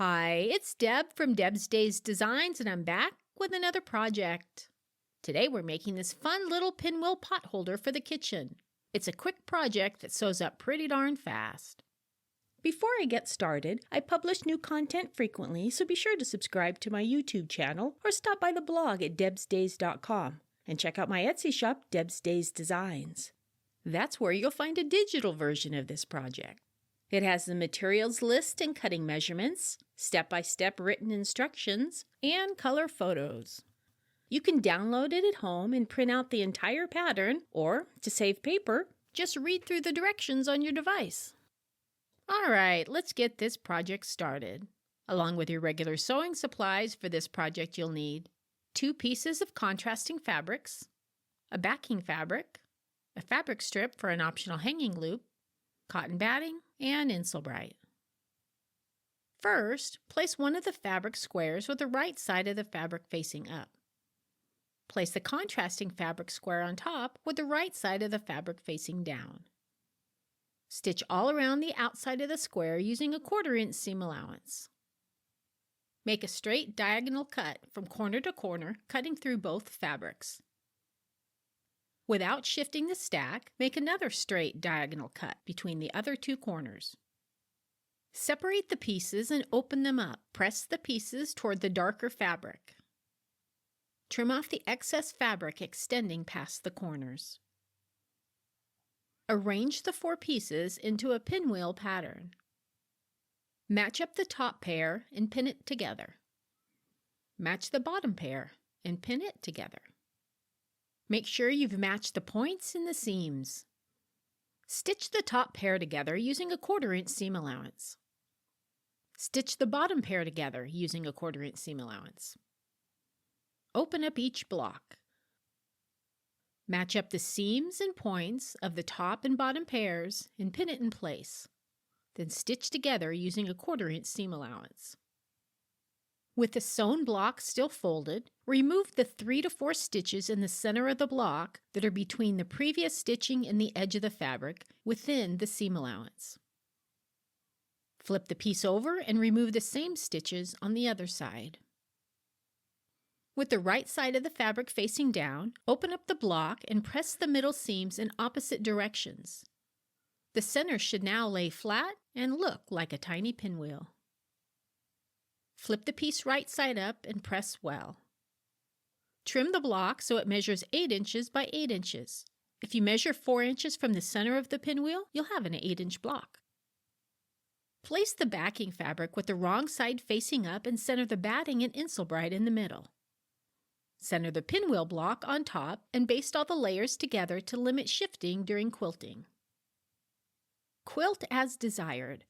Hi, it's Deb from Deb's Days Designs, and I'm back with another project. Today we're making this fun little pinwheel pot holder for the kitchen. It's a quick project that sews up pretty darn fast. Before I get started, I publish new content frequently, so be sure to subscribe to my YouTube channel or stop by the blog at debsdays.com and check out my Etsy shop, Deb's Days Designs. That's where you'll find a digital version of this project. It has the materials list and cutting measurements, step-by-step written instructions, and color photos. You can download it at home and print out the entire pattern, or, to save paper, just read through the directions on your device. Alright, let's get this project started. Along with your regular sewing supplies for this project you'll need 2 pieces of contrasting fabrics, a backing fabric, a fabric strip for an optional hanging loop, cotton batting, and Insulbright. First, place one of the fabric squares with the right side of the fabric facing up. Place the contrasting fabric square on top with the right side of the fabric facing down. Stitch all around the outside of the square using a 1/4 inch seam allowance. Make a straight diagonal cut from corner to corner, cutting through both fabrics. Without shifting the stack, make another straight diagonal cut between the other 2 corners. Separate the pieces and open them up. Press the pieces toward the darker fabric. Trim off the excess fabric extending past the corners. Arrange the 4 pieces into a pinwheel pattern. Match up the top pair and pin it together. Match the bottom pair and pin it together. Make sure you've matched the points and the seams. Stitch the top pair together using a 1/4 inch seam allowance. Stitch the bottom pair together using a 1/4 inch seam allowance. Open up each block. Match up the seams and points of the top and bottom pairs and pin it in place. Then stitch together using a 1/4 inch seam allowance. With the sewn block still folded, remove the 3 to 4 stitches in the center of the block that are between the previous stitching and the edge of the fabric within the seam allowance. Flip the piece over and remove the same stitches on the other side. With the right side of the fabric facing down, open up the block and press the middle seams in opposite directions. The center should now lay flat and look like a tiny pinwheel. Flip the piece right side up and press well. Trim the block so it measures 8 inches by 8 inches. If you measure 4 inches from the center of the pinwheel, you'll have an 8-inch block. Place the backing fabric with the wrong side facing up and center the batting and Insulbright in the middle. Center the pinwheel block on top and baste all the layers together to limit shifting during quilting. Quilt as desired.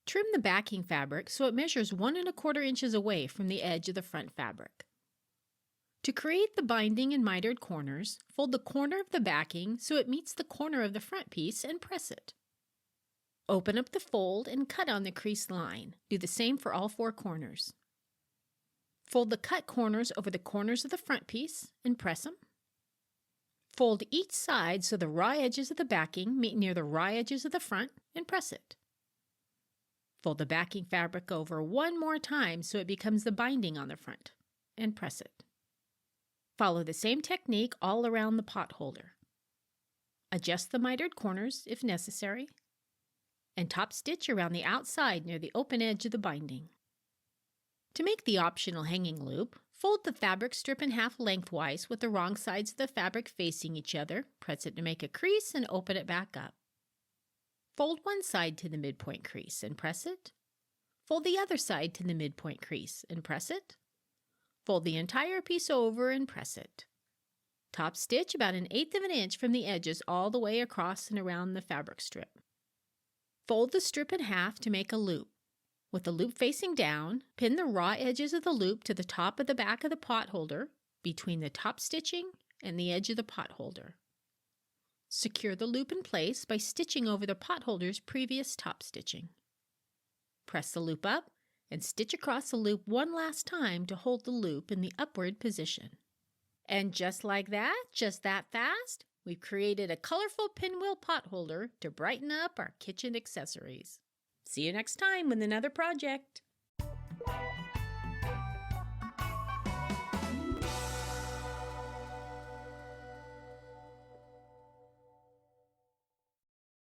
Trim the backing fabric so it measures 1 1/4 inches away from the edge of the front fabric. To create the binding and mitered corners, fold the corner of the backing so it meets the corner of the front piece and press it. Open up the fold and cut on the crease line. Do the same for all 4 corners. Fold the cut corners over the corners of the front piece and press them. Fold each side so the raw edges of the backing meet near the raw edges of the front and press it. Fold the backing fabric over 1 more time so it becomes the binding on the front, and press it. Follow the same technique all around the pot holder. Adjust the mitered corners if necessary, and top stitch around the outside near the open edge of the binding. To make the optional hanging loop, fold the fabric strip in half lengthwise with the wrong sides of the fabric facing each other, press it to make a crease, and open it back up. Fold one side to the midpoint crease and press it. Fold the other side to the midpoint crease and press it. Fold the entire piece over and press it. Top stitch about 1/8 of an inch from the edges all the way across and around the fabric strip. Fold the strip in half to make a loop. With the loop facing down, pin the raw edges of the loop to the top of the back of the pot holder, between the top stitching and the edge of the pot holder. Secure the loop in place by stitching over the pot holder's previous top stitching. Press the loop up and stitch across the loop one last time to hold the loop in the upward position. And just like that, just that fast, we've created a colorful pinwheel pot holder to brighten up our kitchen accessories. See you next time with another project.